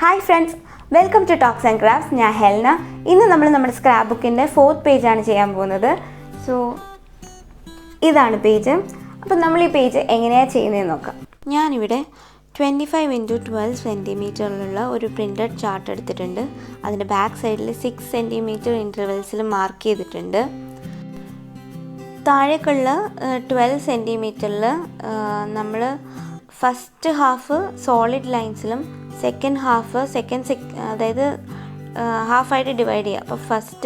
Hi friends, welcome to TalksandCrafts. I am Helna. Today we will do Scrapbook 4th page. So, this is the page. So, we will do this page. I have 25 into 12 cm printed chart. On the back side, 6 cm intervals mark. The 12 cm, we first half solid lines, second half half divide cheya. First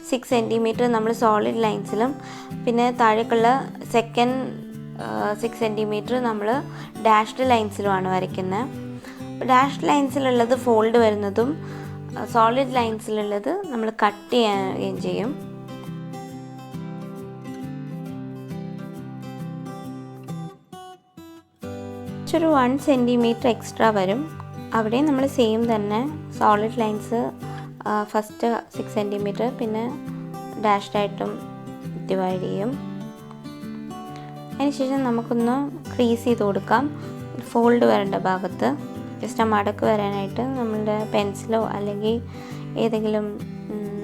6 cm we solid lines, pinne second 6 cm we dashed lines dashed lines ullathu fold varunadum solid lines ullathu nammal cut cheyum. ഒരു 1 cm extra വരും. അവിടെ നമ്മൾ same തന്നെ solid lines first 6 cm പിന്നെ dashed ആയിട്ടും divide ചെയ്യും. അതിനുശേഷം നമുക്കൊന്ന് ക്രീസ് ചെയ്ത് കൊടുക്കാം. ഫോൾഡ് വരേണ്ട ഭാഗത്ത് ജസ്റ്റ് മടക്ക് വരാനായിട്ട് നമ്മളുടെ പെൻസിലോ അല്ലെങ്കിൽ ഏതെങ്കിലും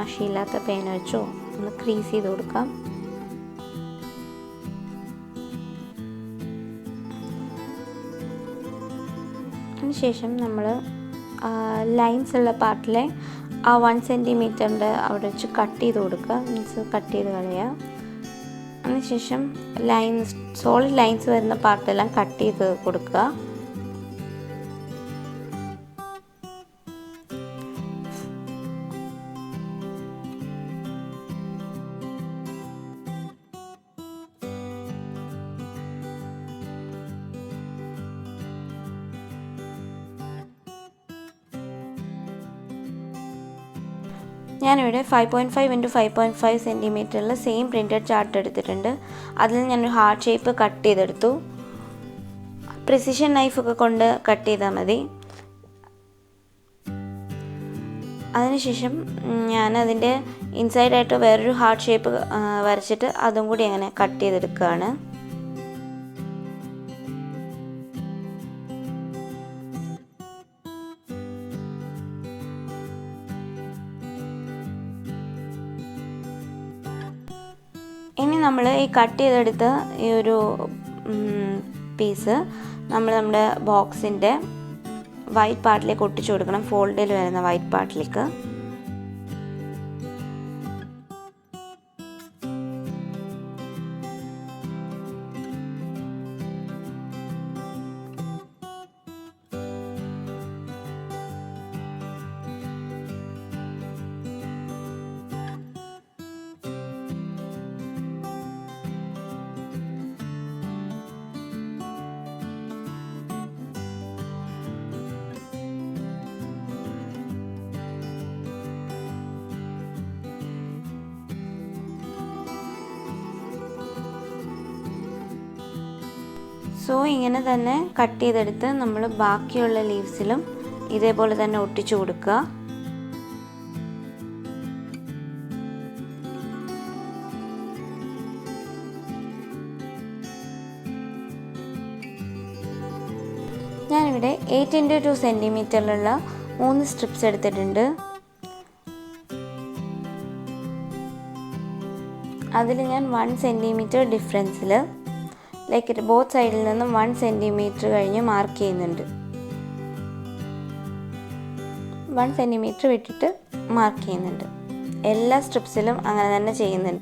മഷിയില്ലാത്ത പേന വെച്ചോ ഒന്ന് ക്രീസ് ചെയ്ത് കൊടുക്കാം. ശേഷം നമ്മൾ ലൈൻസ് ഉള്ള പാർട്ടിലെ ആ 1 സെൻറ്റിമീറ്ററിൻ്റെ അവിടെ വെച്ച് കട്ട് ചെയ്ത് കൊടുക്കുക. മീൻസ് കട്ട് ചെയ്ത് കളയുക. അതിനുശേഷം ലൈൻസ് സോളിഡ് ലൈൻസ് വരുന്ന പാർട്ടെല്ലാം കട്ട് ചെയ്ത് കൊടുക്കുക. ഞാനിവിടെ 5.5 into 5.5 സെൻറ്റിമീറ്ററിൽ സെയിം പ്രിൻറ്റഡ് ചാർട്ട് എടുത്തിട്ടുണ്ട്. അതിൽ ഞാനൊരു ഹാർട്ട് ഷേപ്പ് കട്ട് ചെയ്തെടുത്തു. പ്രിസിഷൻ നൈഫൊക്കെ കൊണ്ട് കട്ട് ചെയ്താൽ മതി. അതിനുശേഷം ഞാൻ അതിൻ്റെ ഇൻസൈഡായിട്ട് വേറൊരു ഹാർട്ട് ഷേപ്പ് വരച്ചിട്ട് അതും കൂടി അങ്ങനെ കട്ട് ചെയ്തെടുക്കുകയാണ്. ഇനി നമ്മൾ ഈ കട്ട് ചെയ്തെടുത്ത ഈ ഒരു പീസ് നമ്മുടെ ബോക്സിൻ്റെ വൈറ്റ് പാർട്ടിലേക്ക് ഒട്ടിച്ചു കൊടുക്കണം. ഫോൾഡിൽ വരുന്ന വൈറ്റ് പാർട്ടിലേക്ക്. സോ ഇങ്ങനെ തന്നെ കട്ട് ചെയ്തെടുത്ത് നമ്മൾ ബാക്കിയുള്ള ലീവ്സിലും ഇതേപോലെ തന്നെ ഒട്ടിച്ചു കൊടുക്കുക. ഞാനിവിടെ 8 into 2 സെൻറ്റിമീറ്ററിലുള്ള 3 സ്ട്രിപ്സ് എടുത്തിട്ടുണ്ട്. അതിൽ ഞാൻ 1 സെൻറ്റിമീറ്റർ ഡിഫറൻസിൽ ലൈക്ക് ബോത്ത് സൈഡിൽ നിന്നും 1 സെൻറ്റിമീറ്റർ കഴിഞ്ഞ് മാർക്ക് ചെയ്യുന്നുണ്ട്. 1 സെൻറ്റിമീറ്റർ വിട്ടിട്ട് മാർക്ക് ചെയ്യുന്നുണ്ട്. എല്ലാ സ്ട്രിപ്സിലും അങ്ങനെ തന്നെ ചെയ്യുന്നുണ്ട്.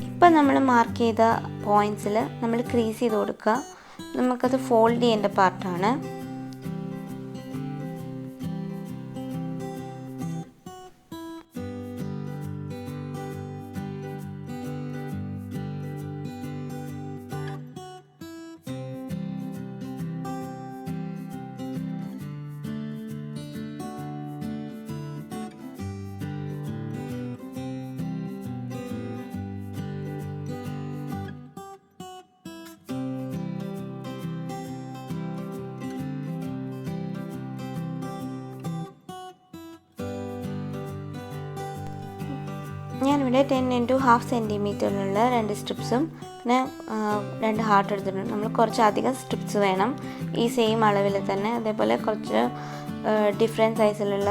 ഇപ്പം നമ്മൾ മാർക്ക് ചെയ്ത പോയിൻറ്റ്സിൽ നമ്മൾ ക്രീസ് ചെയ്ത് കൊടുക്കുക. നമുക്കത് ഫോൾഡ് ചെയ്യേണ്ട പാർട്ടാണ്. ഞാനിവിടെ 10x1/2 സെൻറ്റിമീറ്ററിലുള്ള 2 സ്ട്രിപ്സും പിന്നെ 2 ഹാർട്ട് എടുത്തിട്ടുണ്ട്. നമ്മൾ കുറച്ചധികം സ്ട്രിപ്സ് വേണം ഈ സെയിം അളവിൽ തന്നെ. അതേപോലെ കുറച്ച് ഡിഫറെൻറ്റ് സൈസിലുള്ള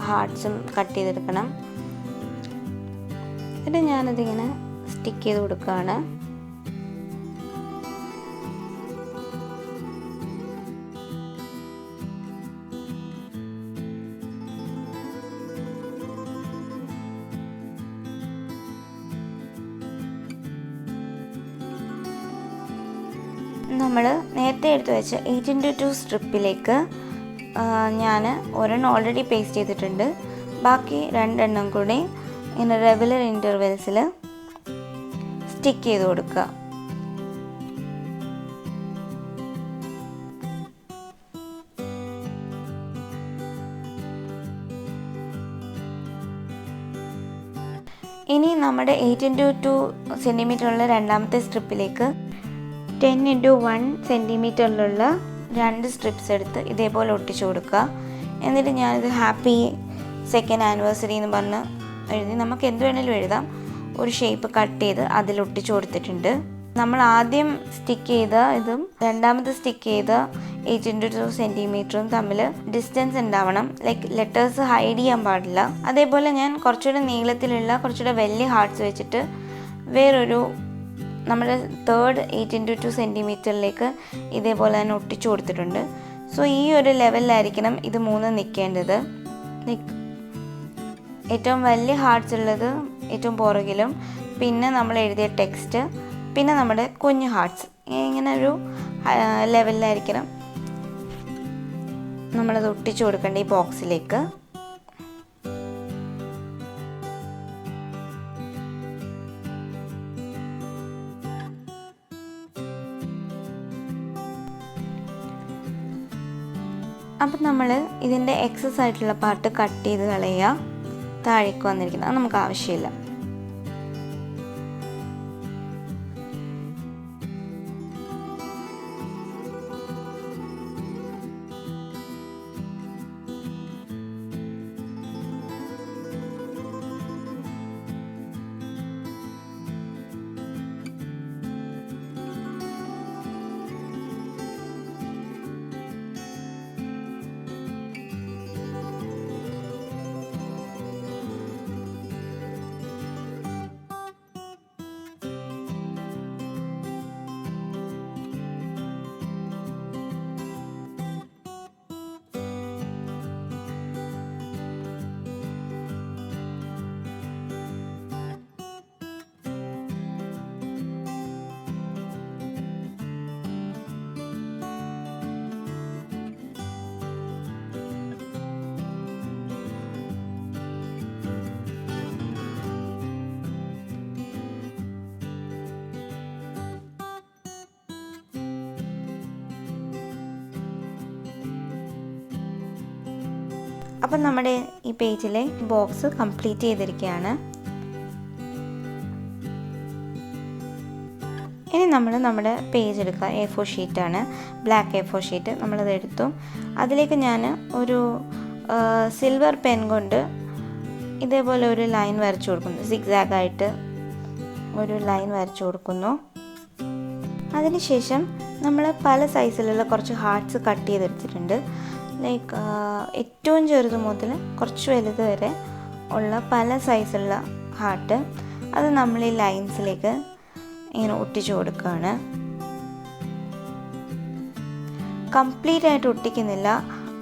ഹാർട്ട്സും കട്ട് ചെയ്തെടുക്കണം. എന്നിട്ട് ഞാനതിങ്ങനെ സ്റ്റിക്ക് ചെയ്ത് കൊടുക്കുകയാണ്. നമ്മൾ നേരത്തെ എടുത്ത് വെച്ച 8x2 സ്ട്രിപ്പിലേക്ക് ഞാൻ ഒരെണ്ണം ഓൾറെഡി പേസ്റ്റ് ചെയ്തിട്ടുണ്ട്. ബാക്കി 2 എണ്ണം കൂടി ഇങ്ങനെ റെഗുലർ ഇൻ്റർവെൽസിൽ സ്റ്റിക്ക് ചെയ്ത് കൊടുക്കുക. ഇനി നമ്മുടെ 8x2 സെൻറ്റിമീറ്ററുള്ള രണ്ടാമത്തെ സ്ട്രിപ്പിലേക്ക് 10x1 സെൻറ്റിമീറ്ററിലുള്ള 2 സ്ട്രിപ്സ് എടുത്ത് ഇതേപോലെ ഒട്ടിച്ചു കൊടുക്കുക. എന്നിട്ട് ഞാനിത് ഹാപ്പി സെക്കൻഡ് ആനിവേഴ്സറി എന്ന് പറഞ്ഞ് എഴുതി, നമുക്ക് എന്ത് വേണമെങ്കിലും എഴുതാം, ഒരു ഷേപ്പ് കട്ട് ചെയ്ത് അതിൽ ഒട്ടിച്ചു കൊടുത്തിട്ടുണ്ട്. നമ്മൾ ആദ്യം സ്റ്റിക്ക് ചെയ്ത ഇതും രണ്ടാമത് സ്റ്റിക്ക് ചെയ്ത 8x2 സെൻറ്റിമീറ്ററും തമ്മിൽ ഡിസ്റ്റൻസ് ഉണ്ടാവണം. ലൈക്ക് ലെറ്റേഴ്സ് ഹൈഡ് ചെയ്യാൻ പാടില്ല. അതേപോലെ ഞാൻ കുറച്ചുകൂടെ നീളത്തിലുള്ള കുറച്ചുകൂടെ വലിയ ഹാർട്ട്സ് വെച്ചിട്ട് വേറൊരു നമ്മുടെ 3rd 8x2 സെൻറ്റിമീറ്ററിലേക്ക് ഇതേപോലെ തന്നെ ഒട്ടിച്ചു കൊടുത്തിട്ടുണ്ട്. സോ ഈ ഒരു ലെവലിലായിരിക്കണം ഇത് 3 നിൽക്കേണ്ടത്. ഏറ്റവും വലിയ ഹാർട്ട്സ് ഉള്ളത് ഏറ്റവും പുറകിലും, പിന്നെ നമ്മൾ എഴുതിയ ടെക്സ്റ്റ്, പിന്നെ നമ്മുടെ കുഞ്ഞു ഹാർട്ട്സ്, ഇങ്ങനെ ഒരു ലെവലിലായിരിക്കണം നമ്മളത് ഒട്ടിച്ചു കൊടുക്കേണ്ട ഈ ബോക്സിലേക്ക്. അപ്പം നമ്മൾ ഇതിൻ്റെ എക്സസ് ആയിട്ടുള്ള പാർട്ട് കട്ട് ചെയ്ത് കളയുക. താഴേക്ക് വന്നിരിക്കുന്നത് അത് നമുക്ക് ആവശ്യമില്ല. അപ്പം നമ്മുടെ ഈ പേജിലെ ബോക്സ് കംപ്ലീറ്റ് ചെയ്തിരിക്കുകയാണ്. ഇനി നമ്മൾ നമ്മുടെ പേജ് എടുക്കുക. A4 ഷീറ്റാണ്, black A4 sheet. നമ്മളത് എടുത്തു. അതിലേക്ക് ഞാൻ ഒരു സിൽവർ പെൻ കൊണ്ട് ഇതേപോലെ ഒരു ലൈൻ വരച്ചു കൊടുക്കുന്നു. സിഗ്സാഗായിട്ട് ഒരു ലൈൻ വരച്ചു കൊടുക്കുന്നു. അതിനുശേഷം നമ്മൾ പല സൈസിലുള്ള കുറച്ച് ഹാർട്ട്സ് കട്ട് ചെയ്തെടുത്തിട്ടുണ്ട്. ലൈക്ക് ഏറ്റവും ചെറുത് മുതൽ കുറച്ച് വലുത് വരെ ഉള്ള പല സൈസുള്ള ഹാർട്ട് അത് നമ്മൾ ഈ ലൈൻസിലേക്ക് ഇങ്ങനെ ഒട്ടിച്ചു കൊടുക്കുകയാണ്. കംപ്ലീറ്റ് ആയിട്ട് ഒട്ടിക്കുന്നില്ല,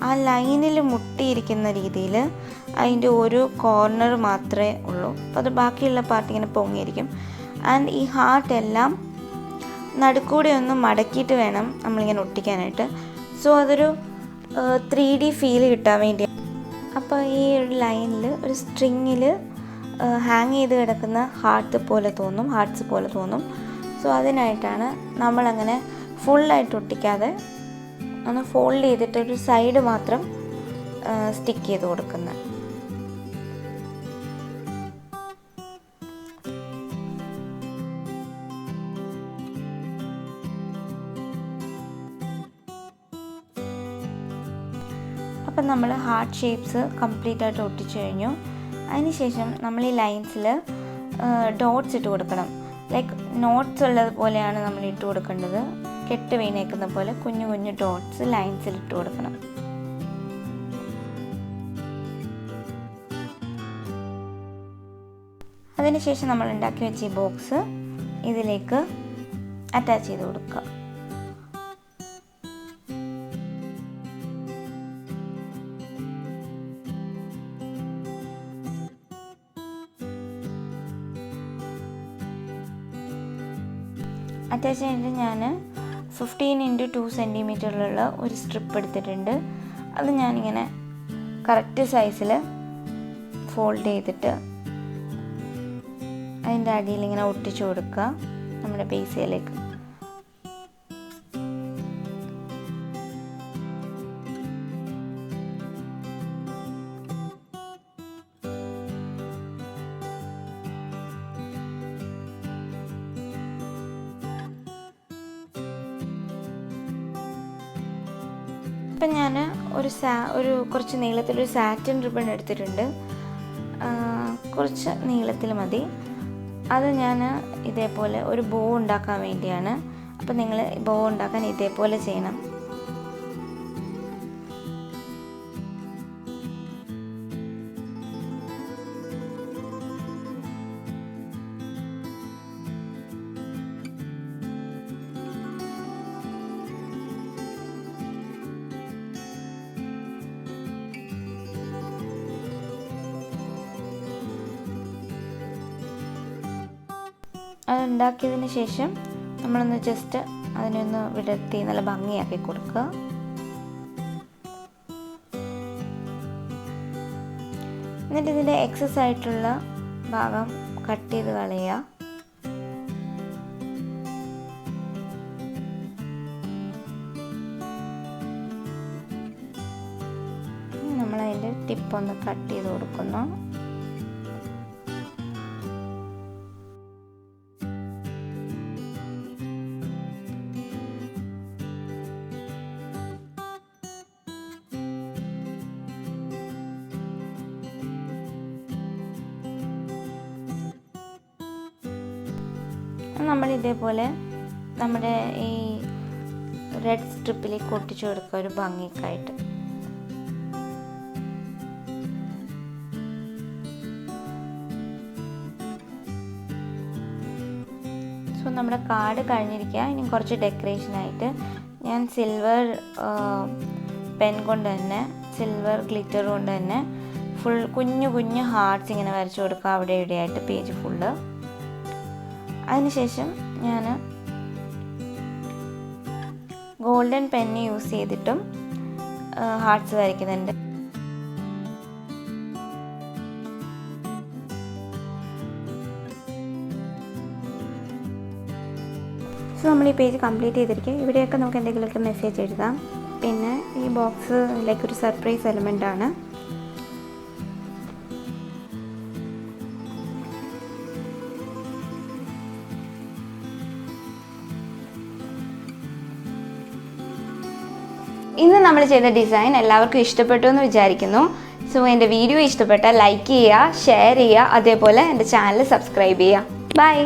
ആ ലൈനിൽ മുട്ടിയിരിക്കുന്ന രീതിയിൽ അതിൻ്റെ ഒരു കോർണർ മാത്രമേ ഉള്ളൂ. അപ്പോൾ അത് ബാക്കിയുള്ള പാർട്ട് ഇങ്ങനെ പൊങ്ങിയിരിക്കും. ആൻഡ് ഈ ഹാർട്ട് എല്ലാം നടുക്കൂടെ ഒന്ന് മടക്കിയിട്ട് വേണം നമ്മളിങ്ങനെ ഒട്ടിക്കാനായിട്ട്. സോ അതൊരു 3D ഫീൽ കിട്ടാൻ വേണ്ടി. അപ്പോൾ ഈ ഒരു ലൈനിൽ ഒരു സ്ട്രിങ്ങിൽ ഹാങ് ചെയ്ത് കിടക്കുന്ന ഹാർട്ട്സ് പോലെ തോന്നും. സോ അതിനായിട്ടാണ് നമ്മളങ്ങനെ ഫുള്ളായിട്ട് ഒട്ടിക്കാതെ ഒന്ന് ഫോൾഡ് ചെയ്തിട്ട് ഒരു സൈഡ് മാത്രം സ്റ്റിക്ക് ചെയ്ത് കൊടുക്കുന്നത്. അപ്പം നമ്മൾ ഹാർട്ട് ഷേപ്സ് കംപ്ലീറ്റ് ആയിട്ട് ഒട്ടിച്ചു കഴിഞ്ഞു. അതിനുശേഷം നമ്മൾ ഈ ലൈൻസിൽ ഡോട്ട്സ് ഇട്ട് കൊടുക്കണം. ലൈക്ക് നോട്ട്സ് ഉള്ളതുപോലെയാണ് നമ്മൾ ഇട്ട് കൊടുക്കേണ്ടത്. കെട്ട് വീണേക്കുന്ന പോലെ കുഞ്ഞു കുഞ്ഞു ഡോട്ട്സ് ലൈൻസിൽ ഇട്ട് കൊടുക്കണം. അതിനുശേഷം നമ്മൾ ഉണ്ടാക്കി വെച്ച ഈ ബോക്സ് ഇതിലേക്ക് അറ്റാച്ച് ചെയ്ത് കൊടുക്കുക. അറ്റാച്ച് ചെയ്തിട്ട് ഞാൻ 15x2 സെൻറ്റിമീറ്ററിലുള്ള ഒരു സ്ട്രിപ്പ് എടുത്തിട്ടുണ്ട്. അത് ഞാനിങ്ങനെ കറക്റ്റ് സൈസിൽ ഫോൾഡ് ചെയ്തിട്ട് അതിൻ്റെ അടിയിൽ ഇങ്ങനെ ഒട്ടിച്ചു കൊടുക്കുക നമ്മുടെ ബേസിലേക്ക്. ഇപ്പം ഞാൻ ഒരു കുറച്ച് നീളത്തിലൊരു സാറ്റിൻ റിബൺ എടുത്തിട്ടുണ്ട്. കുറച്ച് നീളത്തിൽ മതി. അത് ഞാൻ ഇതേപോലെ ഒരു ബോ ഉണ്ടാക്കാൻ വേണ്ടിയാണ്. അപ്പം നിങ്ങൾ ബോ ഉണ്ടാക്കാൻ ഇതേപോലെ ചെയ്യണം. അതുണ്ടാക്കിയതിന് ശേഷം നമ്മളൊന്ന് ജസ്റ്റ് അതിനൊന്ന് വിടർത്തി നല്ല ഭംഗിയാക്കി കൊടുക്കുക. എന്നിട്ട് ഇതിൻ്റെ എക്സസ് ആയിട്ടുള്ള ഭാഗം കട്ട് ചെയ്ത് കളയുക. നമ്മളതിൻ്റെ ടിപ്പൊന്ന് കട്ട് ചെയ്ത് കൊടുക്കുന്നു. നമ്മൾ ഇതേപോലെ നമ്മുടെ ഈ റെഡ് സ്ട്രിപ്പിലേക്ക് ഒട്ടിച്ചു കൊടുക്കുക ഒരു ഭംഗിക്കായിട്ട്. സോ നമ്മുടെ കാർഡ് കഴിഞ്ഞിരിക്കുക. ഇനി കുറച്ച് ഡെക്കറേഷനായിട്ട് ഞാൻ സിൽവർ പെൻ കൊണ്ട് തന്നെ, സിൽവർ ഗ്ലിറ്റർ കൊണ്ട് തന്നെ ഫുൾ കുഞ്ഞു കുഞ്ഞു ഹാർട്ട്സ് ഇങ്ങനെ വരച്ചു കൊടുക്കുക അവിടെ ഇവിടെയായിട്ട് പേജ് ഫുള്ള്. അതിനുശേഷം ഞാൻ ഗോൾഡൻ പെന്ന് യൂസ് ചെയ്തിട്ടും ഹാർട്ട്സ് വരയ്ക്കുന്നുണ്ട്. സോ നമ്മൾ ഈ പേജ് കംപ്ലീറ്റ് ചെയ്തിരിക്കുക. ഇവിടെയൊക്കെ നമുക്ക് എന്തെങ്കിലുമൊക്കെ മെസ്സേജ് എഴുതാം. പിന്നെ ഈ ബോക്സ് ലൈക്ക് ഒരു സർപ്രൈസ് എലമെൻ്റ് ആണ്. ഇന്ന് നമ്മൾ ചെയ്ത ഡിസൈൻ എല്ലാവർക്കും ഇഷ്ടപ്പെട്ടു എന്ന് വിചാരിക്കുന്നു. സോ എൻ്റെ വീഡിയോ ഇഷ്ടപ്പെട്ടാൽ ലൈക്ക് ചെയ്യുക, ഷെയർ ചെയ്യുക, അതേപോലെ എൻ്റെ ചാനൽ സബ്സ്ക്രൈബ് ചെയ്യുക. ബൈ.